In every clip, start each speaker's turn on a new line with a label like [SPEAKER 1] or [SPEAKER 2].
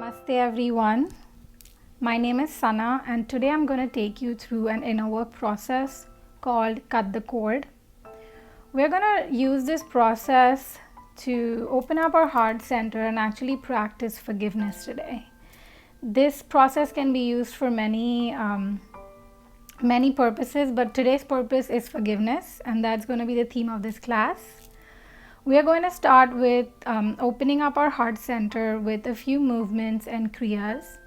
[SPEAKER 1] Namaste everyone. My name is Sana and today I'm going to take you through an inner work process called Cut the Cord. We're going to use this process to open up our heart center and actually practice forgiveness today. This process can be used for many purposes, but today's purpose is forgiveness, and that's going to be the theme of this class. We are going to start with opening up our heart center with a few movements and kriyas,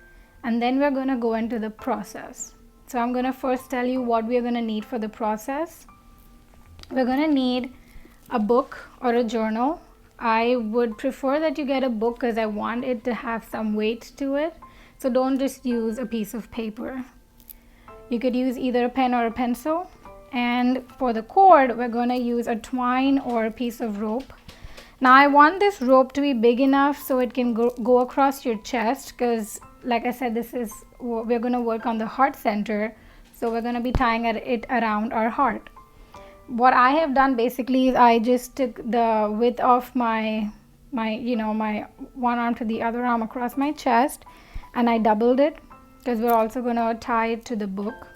[SPEAKER 1] and then we're going to go into the process. So I'm going to first tell you what we're going to need for the process. We're going to need a book or a journal. I would prefer that you get a book because I want it to have some weight to it. So don't just use a piece of paper. You could use either a pen or a pencil. And for the cord, we're going to use a twine or a piece of rope. Now I want this rope to be big enough so it can go across your chest, because like I said, we're going to work on the heart center. So we're going to be tying it around our heart. What I have done basically is I just took the width of my one arm to the other arm across my chest, and I doubled it because we're also going to tie it to the book.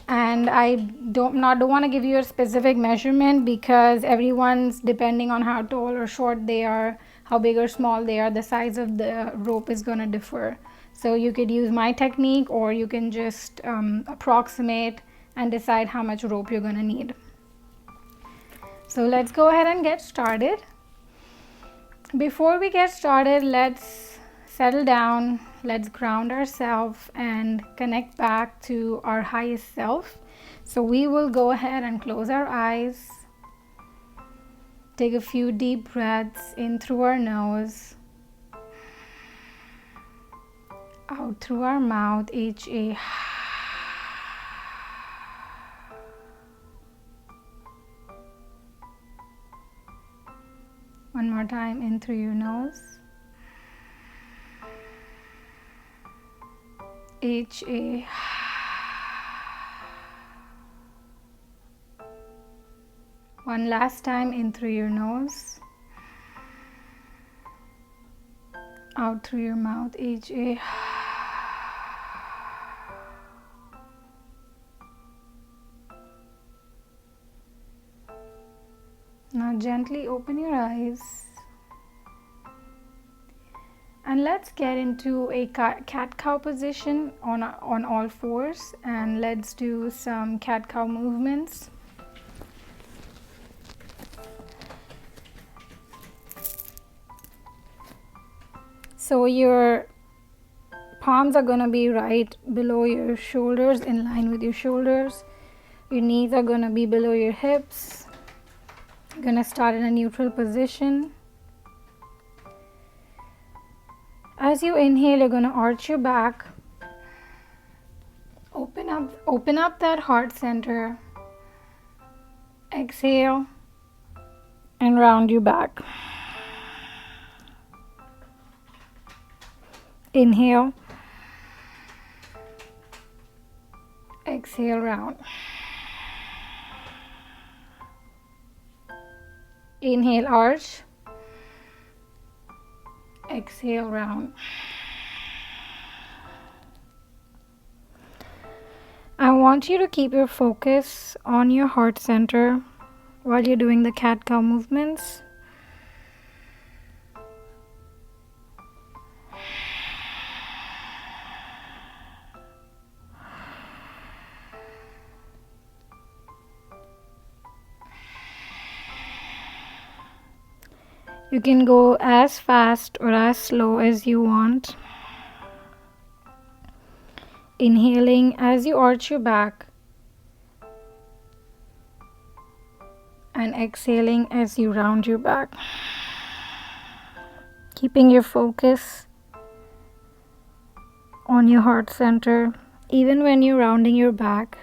[SPEAKER 1] And I don't want to give you a specific measurement because everyone's, depending on how tall or short they are, how big or small they are, the size of the rope is going to differ. So you could use my technique, or you can just approximate and decide how much rope you're going to need. So let's go ahead and get started. Before we get started, let's settle down, let's ground ourselves and connect back to our highest self. So we will go ahead and close our eyes, take a few deep breaths in through our nose, out through our mouth, HA. One more time, in through your nose, HA. One last time, in through your nose, out through your mouth, HA. Now gently open your eyes and let's get into a cat-cow position on all fours, and let's do some cat-cow movements. So your palms are going to be right below your shoulders, in line with your shoulders. Your knees are going to be below your hips. You're going to start in a neutral position. As you inhale, you're going to arch your back. Open up that heart center. Exhale and round your back. Inhale. Exhale, round. Inhale, arch. Exhale, round. I want you to keep your focus on your heart center while you're doing the cat-cow movements. You can go as fast or as slow as you want. Inhaling as you arch your back, and exhaling as you round your back. Keeping your focus on your heart center. Even when you're rounding your back,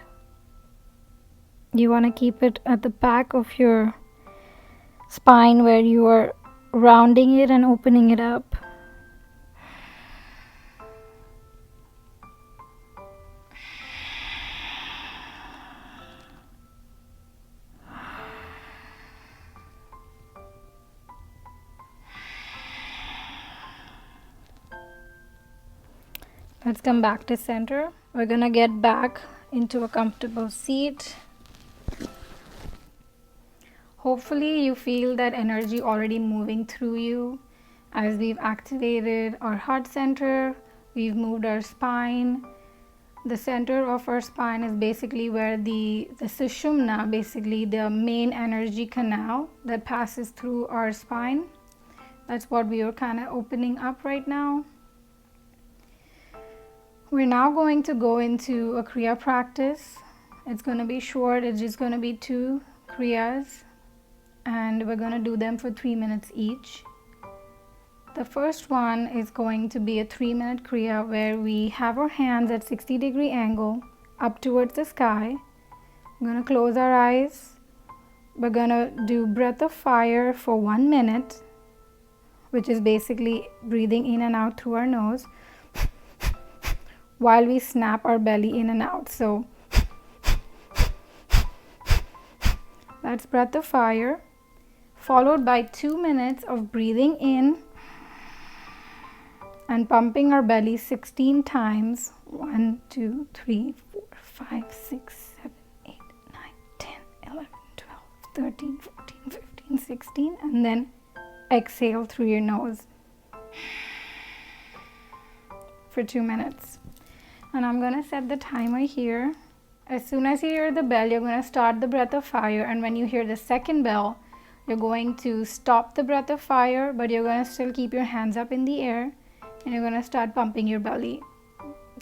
[SPEAKER 1] you want to keep it at the back of your spine where you are rounding it and opening it up. Let's come back to center. We're gonna get back into a comfortable seat. Hopefully you feel that energy already moving through you as we've activated our heart center, we've moved our spine. The center of our spine is basically where the sushumna, basically the main energy canal that passes through our spine. That's what we are kind of opening up right now. We're now going to go into a Kriya practice. It's going to be short. It's just going to be 2 Kriyas, and we're going to do them for 3 minutes each. The first one is going to be a 3-minute Kriya where we have our hands at 60-degree angle up towards the sky. We're going to close our eyes. We're going to do breath of fire for 1 minute, which is basically breathing in and out through our nose while we snap our belly in and out. So that's breath of fire, followed by 2 minutes of breathing in and pumping our belly 16 times. 1, 2, 3, 4, 5, 6, 7, 8, 9, 10, 11, 12, 13, 14, 15, 16, and then exhale through your nose for 2 minutes. And I'm going to set the timer here. As soon as you hear the bell, you're going to start the breath of fire, and when you hear the second bell, you're going to stop the breath of fire, but you're going to still keep your hands up in the air, and you're going to start pumping your belly.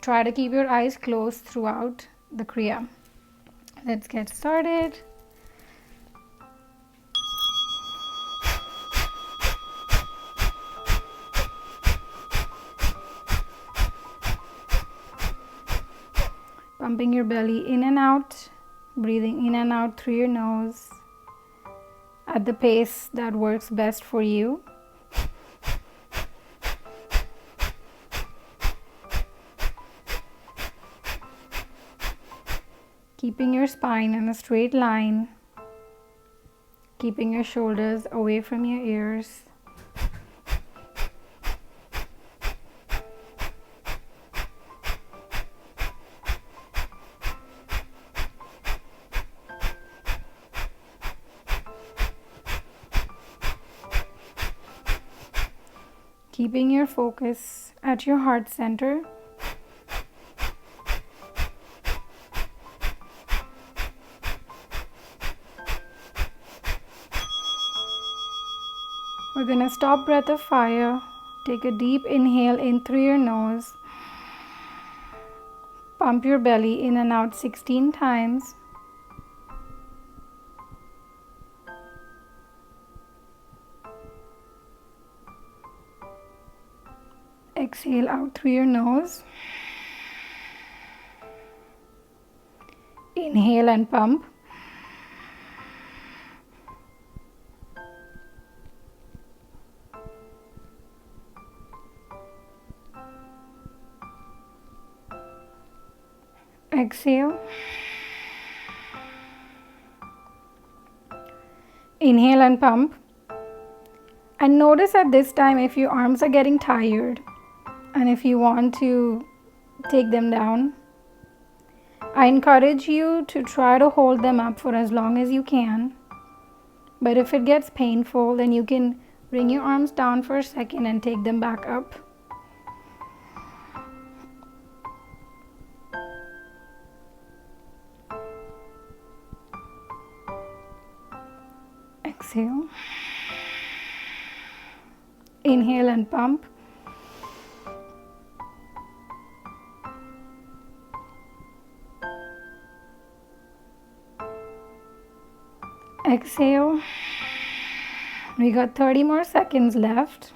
[SPEAKER 1] Try to keep your eyes closed throughout the Kriya. Let's get started. Pumping your belly in and out, breathing in and out through your nose at the pace that works best for you. Keeping your spine in a straight line, keeping your shoulders away from your ears. Keeping your focus at your heart center. We're going to stop breath of fire. Take a deep inhale in through your nose. Pump your belly in and out 16 times. Exhale out through your nose. Inhale and pump. Exhale. Inhale and pump. And notice at this time if your arms are getting tired and if you want to take them down. I encourage you to try to hold them up for as long as you can. But if it gets painful, then you can bring your arms down for a second and take them back up. Exhale. Inhale and pump. Exhale. We got 30 more seconds left.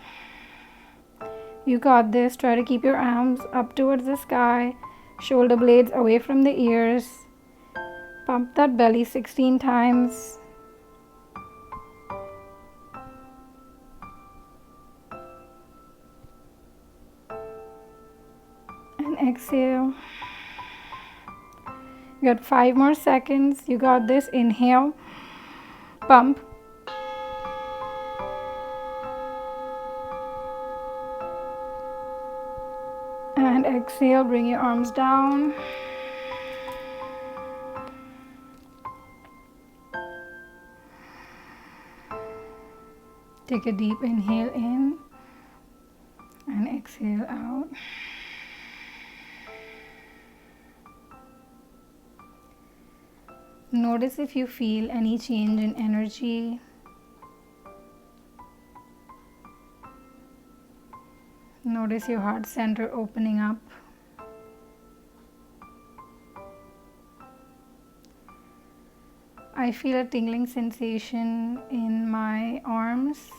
[SPEAKER 1] You got this. Try to keep your arms up towards the sky, shoulder blades away from the ears. Pump that belly 16 times. And exhale. You got 5 more seconds. You got this. Inhale. Pump. And And exhale, bring your arms down. Take a deep inhale in and exhale out. Notice if you feel any change in energy. Notice your heart center opening up. I feel a tingling sensation in my arms.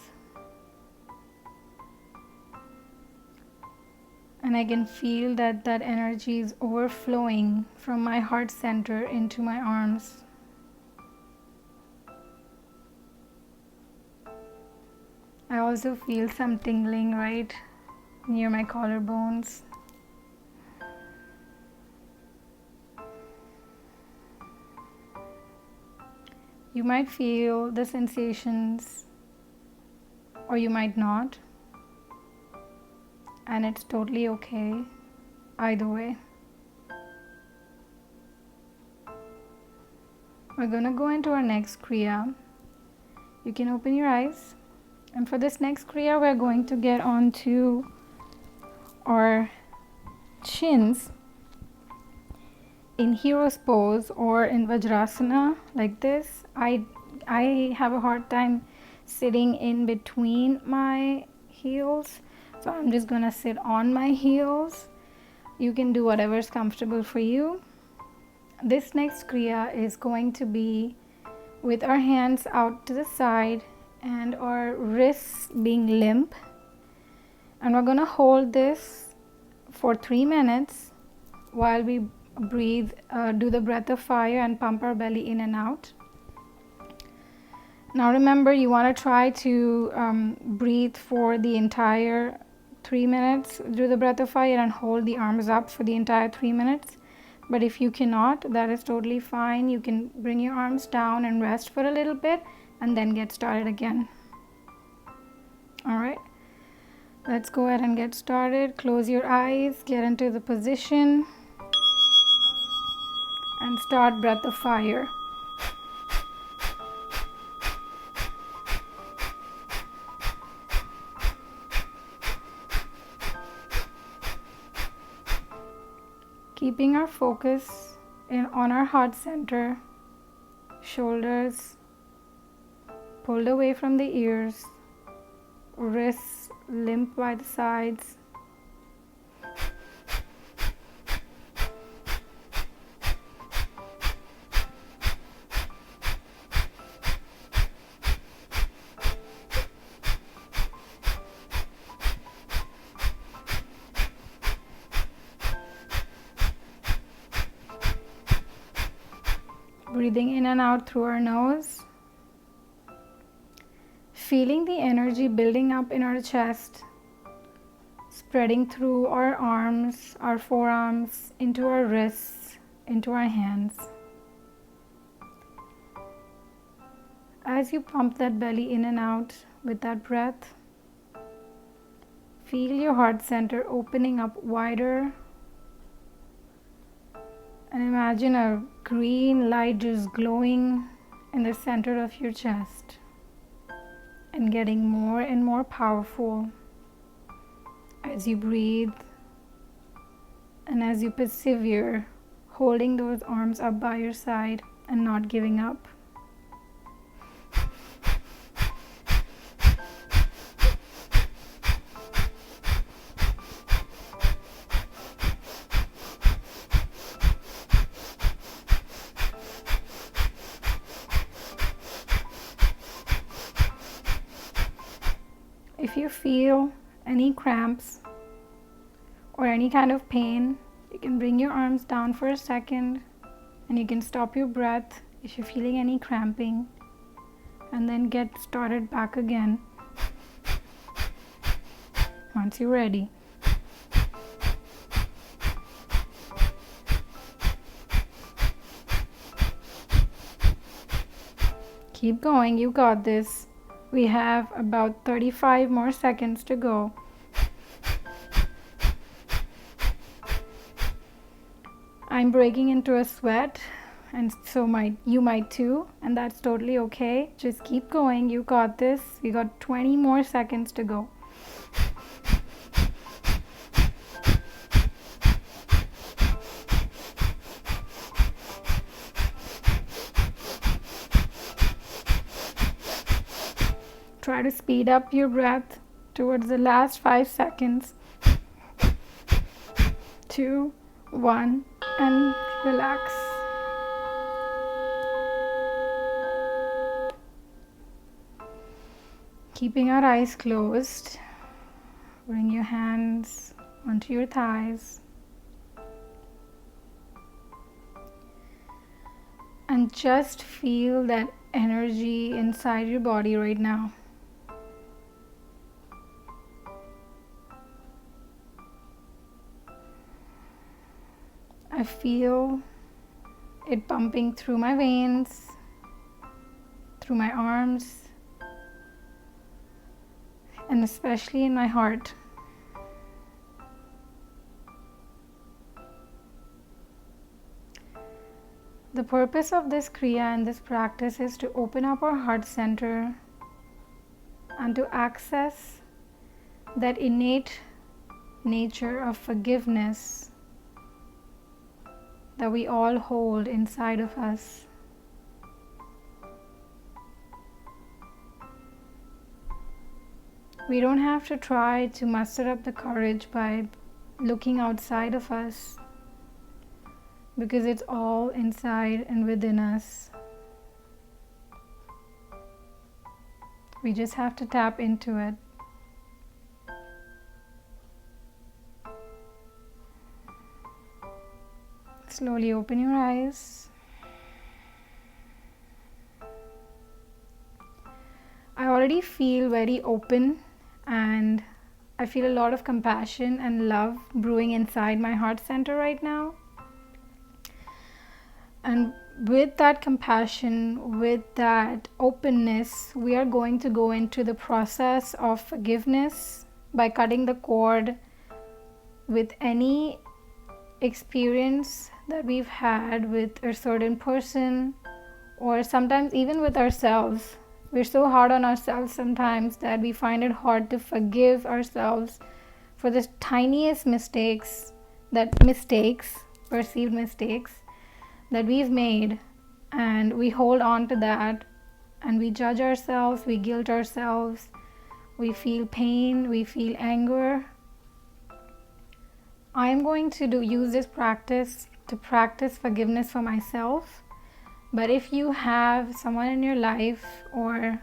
[SPEAKER 1] And I can feel that energy is overflowing from my heart center into my arms. I also feel some tingling right near my collarbones. You might feel the sensations or you might not. And it's totally okay either way. We're gonna go into our next Kriya. You can open your eyes. And for this next Kriya, we're going to get onto our chins in hero's pose or in Vajrasana like this. I have a hard time sitting in between my heels. So I'm just gonna sit on my heels. You can do whatever is comfortable for you. This next Kriya is going to be with our hands out to the side and our wrists being limp. And we're gonna hold this for 3 minutes while we breathe, do the breath of fire and pump our belly in and out. Now remember, you wanna try to breathe for the entire 3 minutes, do the breath of fire and hold the arms up for the entire 3 minutes. But if you cannot, that is totally fine. You can bring your arms down and rest for a little bit and then get started again. All right, let's go ahead and get started. Close your eyes, get into the position and start breath of fire. Keeping our focus on our heart center, shoulders pulled away from the ears, wrists limp by the sides. Breathing in and out through our nose. Feeling the energy building up in our chest, spreading through our arms, our forearms, into our wrists, into our hands. As you pump that belly in and out with that breath, feel your heart center opening up wider. And imagine a green light just glowing in the center of your chest and getting more and more powerful as you breathe and as you persevere, holding those arms up by your side and not giving up. If you feel any cramps or any kind of pain, you can bring your arms down for a second and you can stop your breath if you're feeling any cramping and then get started back again once you're ready. Keep going, you got this. We have about 35 more seconds to go. I'm breaking into a sweat, and so you might too, and that's totally okay. Just keep going. You got this. We got 20 more seconds to go. Try to speed up your breath towards the last 5 seconds. 2, 1, and relax. Keeping our eyes closed, bring your hands onto your thighs and just feel that energy inside your body right now. I feel it pumping through my veins, through my arms, and especially in my heart. The purpose of this Kriya and this practice is to open up our heart center and to access that innate nature of forgiveness that we all hold inside of us. We don't have to try to muster up the courage by looking outside of us, because it's all inside and within us. We just have to tap into it. Slowly open your eyes. I already feel very open, and I feel a lot of compassion and love brewing inside my heart center right now. And with that compassion, with that openness, we are going to go into the process of forgiveness by cutting the cord with any experience that we've had with a certain person, or sometimes even with ourselves. We're so hard on ourselves sometimes that we find it hard to forgive ourselves for the tiniest perceived mistakes that we've made, and we hold on to that and we judge ourselves, we guilt ourselves, we feel pain, we feel anger. I'm going to use this practice to practice forgiveness for myself. But if you have someone in your life, or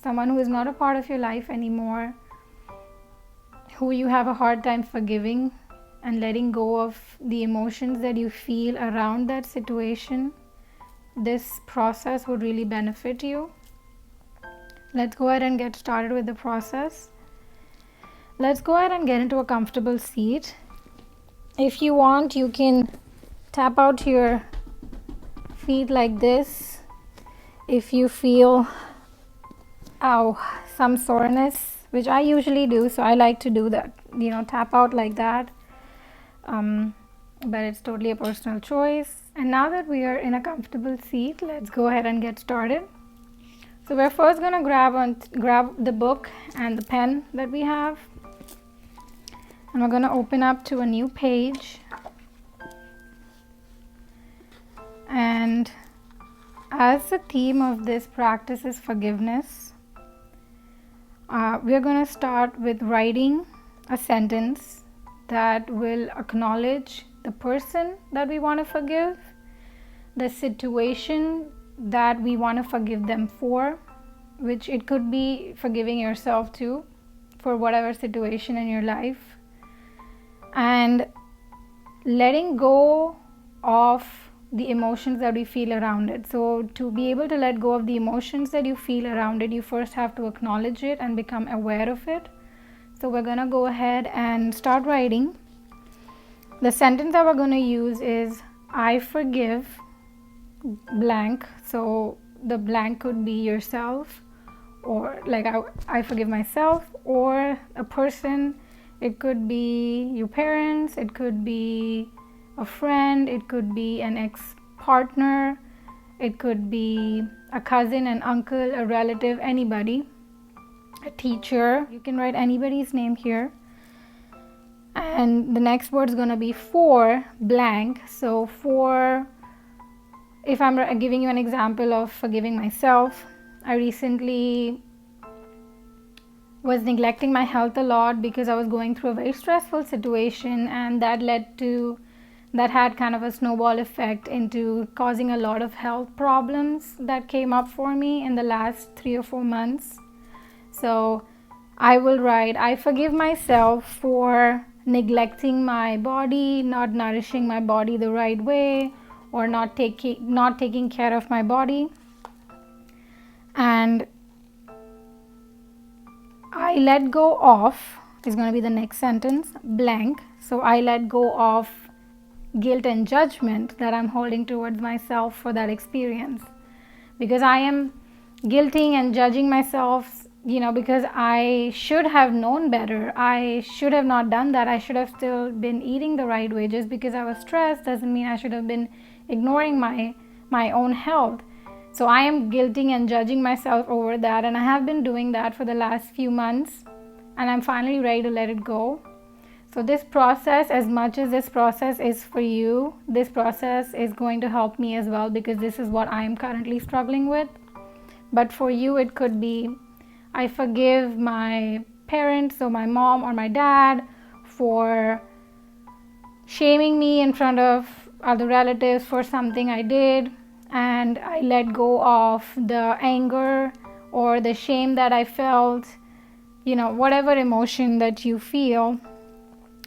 [SPEAKER 1] someone who is not a part of your life anymore, who you have a hard time forgiving and letting go of the emotions that you feel around that situation, this process would really benefit you. Let's go ahead and get started with the process. Let's go ahead and get into a comfortable seat. If you want, you can tap out your feet like this. If you feel some soreness, which I usually do, so I like to do that, tap out like that, but it's totally a personal choice. And now that we are in a comfortable seat, let's go ahead and get started. So we're first going to grab the book and the pen that we have, and we're going to open up to a new page. And as the theme of this practice is forgiveness, we're going to start with writing a sentence that will acknowledge the person that we want to forgive, the situation that we want to forgive them for, which it could be forgiving yourself too for whatever situation in your life, and letting go of the emotions that we feel around it. So to be able to let go of the emotions that you feel around it, you first have to acknowledge it and become aware of it. So we're going to go ahead and start writing. The sentence that we're going to use is, I forgive blank. So the blank could be yourself, or like I forgive myself, or a person. It could be your parents, it could be a friend, it could be an ex-partner, it could be a cousin, an uncle, a relative, anybody, a teacher. You can write anybody's name here. And the next word is going to be for blank. So for, if I'm giving you an example of forgiving myself, I recently was neglecting my health a lot because I was going through a very stressful situation, and that had kind of a snowball effect into causing a lot of health problems that came up for me in the last 3 or 4 months. So I will write, I forgive myself for neglecting my body, not nourishing my body the right way, or not taking care of my body. And I let go of is going to be the next sentence, blank. So I let go of guilt and judgment that I'm holding towards myself for that experience, because I am guilting and judging myself, because I should have known better. I should have not done that. I should have still been eating the right way. Just because I was stressed doesn't mean I should have been ignoring my own health. So I am guilting and judging myself over that, and I have been doing that for the last few months, and I'm finally ready to let it go. So this process, as much as this process is for you, this process is going to help me as well, because this is what I'm currently struggling with. But for you, it could be, I forgive my parents, so my mom or my dad, for shaming me in front of other relatives for something I did, and I let go of the anger or the shame that I felt, whatever emotion that you feel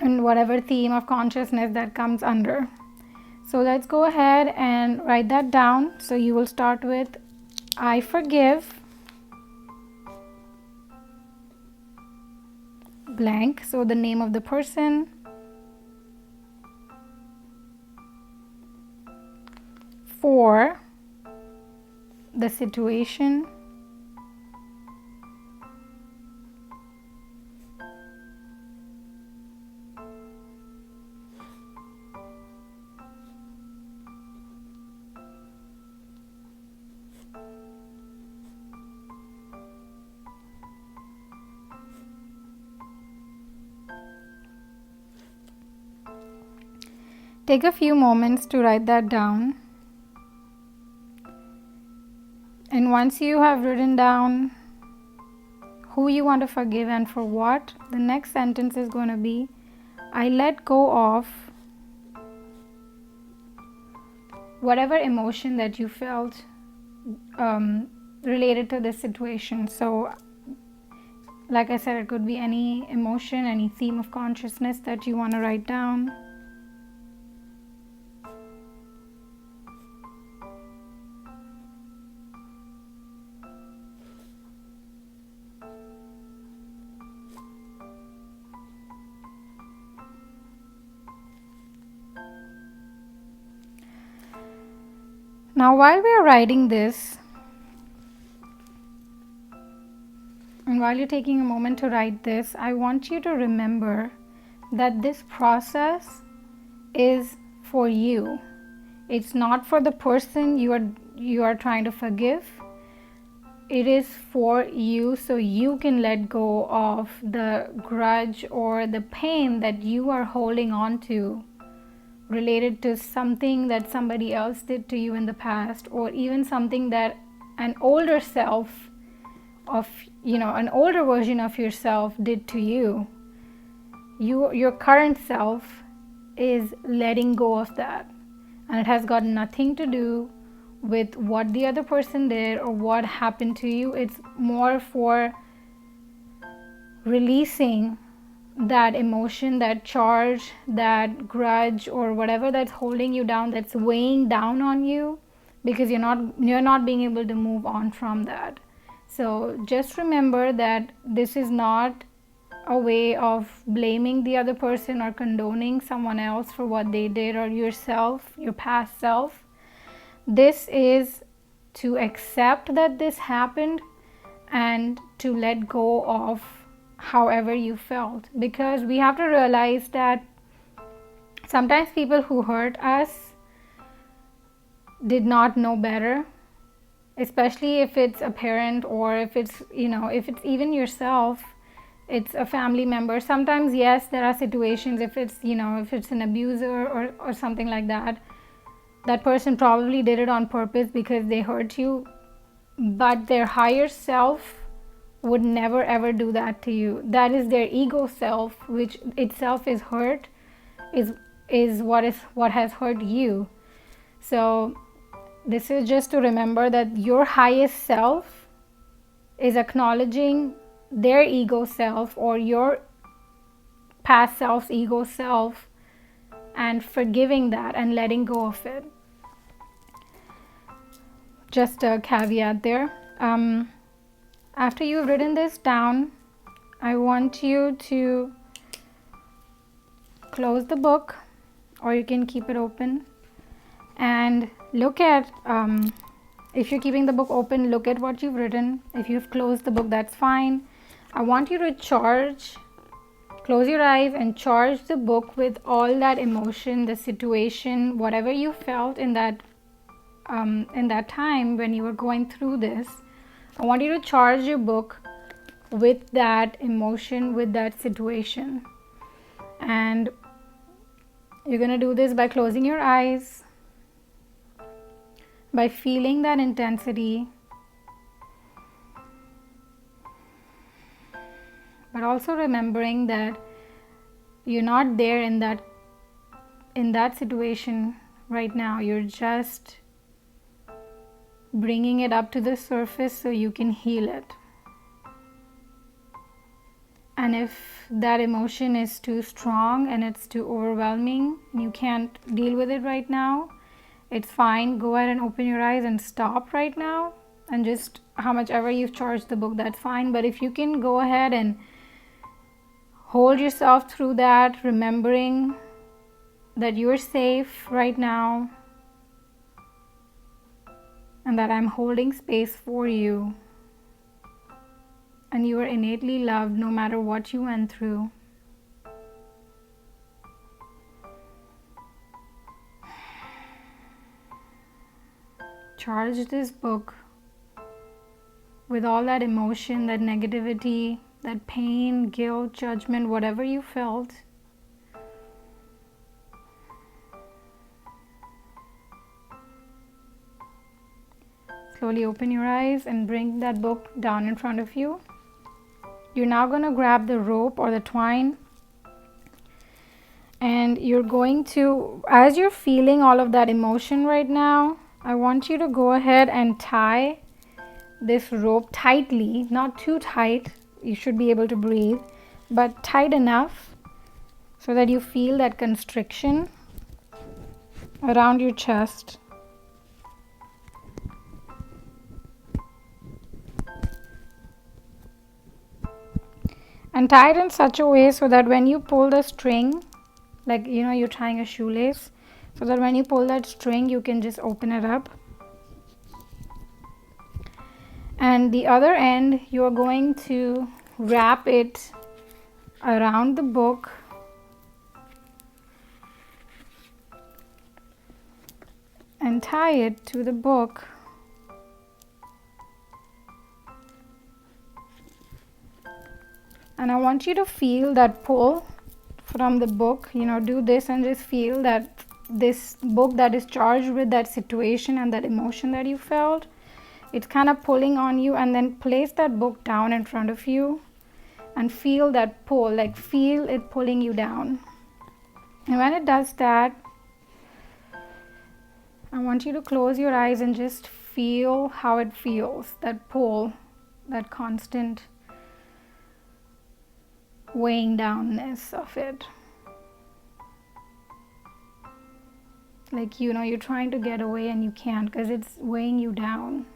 [SPEAKER 1] and whatever theme of consciousness that comes under. So let's go ahead and write that down. So you will start with, I forgive blank, so the name of the person, for the situation, take a few moments to write that down. And once you have written down who you want to forgive and for what, the next sentence is going to be, I let go of whatever emotion that you felt related to this situation. So like I said, it could be any emotion, any theme of consciousness that you want to write down. Now, while we are writing this, and while you're taking a moment to write this, I want you to remember that this process is for you. It's not for the person you are trying to forgive. It is for you, so you can let go of the grudge or the pain that you are holding on to related to something that somebody else did to you in the past, or even something that an older self of, an older version of yourself did to you. Your current self is letting go of that, and it has got nothing to do with what the other person did or what happened to you. It's more for releasing that emotion, that charge, that grudge, or whatever that's holding you down, that's weighing down on you, because you're not being able to move on from that. So just remember that this is not a way of blaming the other person or condoning someone else for what they did, or yourself, your past self. This is to accept that this happened and to let go of however you felt, because we have to realize that Sometimes people who hurt us did not know better, especially if it's a parent, or if it's, if it's even yourself, it's a family member. Sometimes, yes, there are situations, if it's, if it's an abuser or something like that, that person probably did it on purpose because they hurt you, but their higher self would never ever do that to you. That is their ego self, which itself is hurt, is what has hurt you. So this is just to remember that your highest self is acknowledging their ego self, or your past self's ego self, and forgiving that and letting go of it. Just a caveat there. After you've written this down, I want you to close the book, or you can keep it open, and look at, if you're keeping the book open, look at what you've written. If you've closed the book, that's fine. I want you to close your eyes and charge the book with all that emotion, the situation, whatever you felt in that time when you were going through this. I want you to charge your book with that emotion, with that situation. And you're going to do this by closing your eyes, by feeling that intensity, but also remembering that you're not there in that situation right now. You're just bringing it up to the surface so you can heal it. And if that emotion is too strong and it's too overwhelming and you can't deal with it right now, it's fine. Go ahead and open your eyes and stop right now, and just how much ever you've charged the book, that's fine. But if you can go ahead and hold yourself through that, remembering that you're safe right now and that I'm holding space for you, and you are innately loved no matter what you went through. Charge this book with all that emotion, that negativity, that pain, guilt, judgment, whatever you felt. Slowly open your eyes and bring that book down in front of you. You're now going to grab the rope or the twine, and you're going to, as you're feeling all of that emotion right now, I want you to go ahead and tie this rope tightly, not too tight. You should be able to breathe, but tight enough so that you feel that constriction around your chest. And tie it in such a way so that when you pull the string, like you're tying a shoelace, so that when you pull that string, you can just open it up. And the other end, you're going to wrap it around the book and tie it to the book. And I want you to feel that pull from the book. Do this and just feel that this book that is charged with that situation and that emotion that you felt, it's kind of pulling on you. And then place that book down in front of you and feel that pull, like feel it pulling you down. And when it does that, I want you to close your eyes and just feel how it feels, that pull, that constant weighing downness of it. Like, you're trying to get away and you can't because it's weighing you down.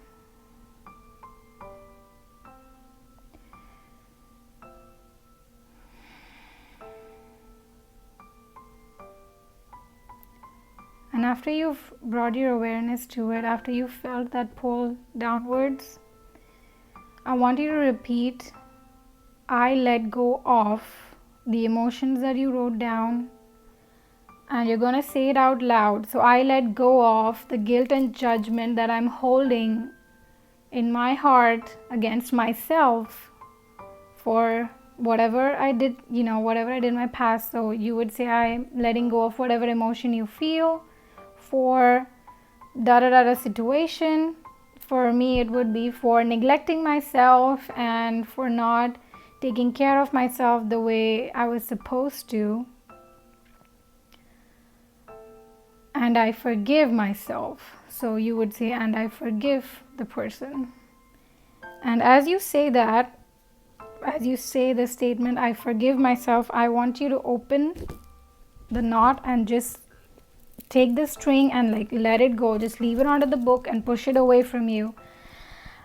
[SPEAKER 1] And after you've brought your awareness to it, after you've felt that pull downwards, I want you to repeat, I let go of the emotions that you wrote down. and you're going to say it out loud. So I let go of the guilt and judgment that I'm holding in my heart against myself for whatever I did, whatever I did in my past. So you would say, I'm letting go of whatever emotion you feel for da situation. For me, it would be for neglecting myself and for not taking care of myself the way I was supposed to. And I forgive myself. So you would say, and I forgive the person. And as you say that, as you say the statement, I forgive myself, I want you to open the knot and just take the string and let it go. Just leave it onto the book and push it away from you.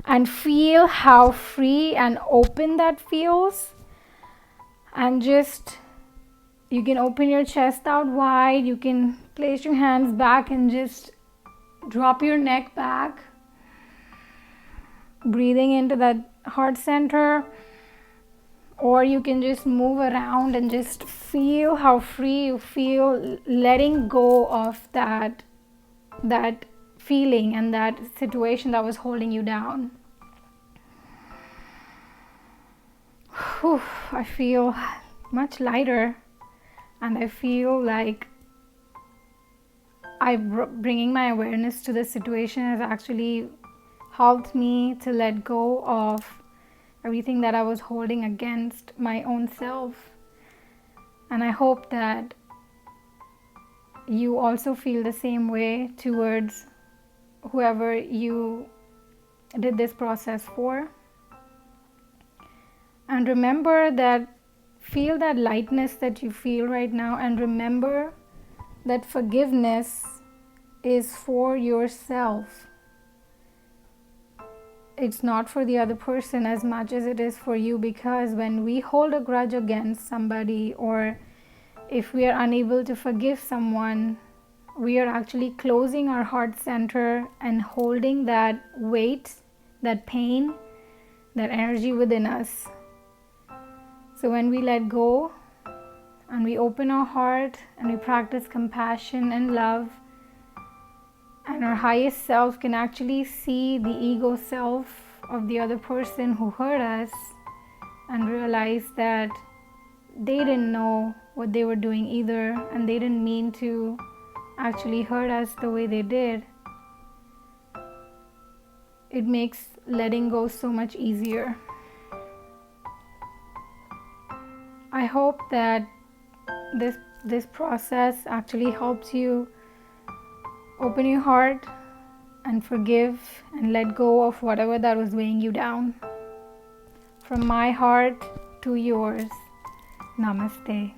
[SPEAKER 1] And feel how free and open that feels. And just, you can open your chest out wide. You can place your hands back and just drop your neck back. Breathing into that heart center. Or you can just move around and just feel how free you feel, letting go of that feeling and that situation that was holding you down. Whew, I feel much lighter, and I feel like bringing my awareness to the situation has actually helped me to let go of everything that I was holding against my own self. And I hope that you also feel the same way towards whoever you did this process for. And remember that, feel that lightness that you feel right now, and remember that forgiveness is for yourself. It's not for the other person as much as it is for you, because when we hold a grudge against somebody, or if we are unable to forgive someone, we are actually closing our heart center and holding that weight, that pain, that energy within us. So when we let go and we open our heart and we practice compassion and love, and our highest self can actually see the ego self of the other person who hurt us and realize that they didn't know what they were doing either, and they didn't mean to actually hurt us the way they did. It makes letting go so much easier. I hope that this process actually helps you open your heart and forgive and let go of whatever that was weighing you down. From my heart to yours, Namaste.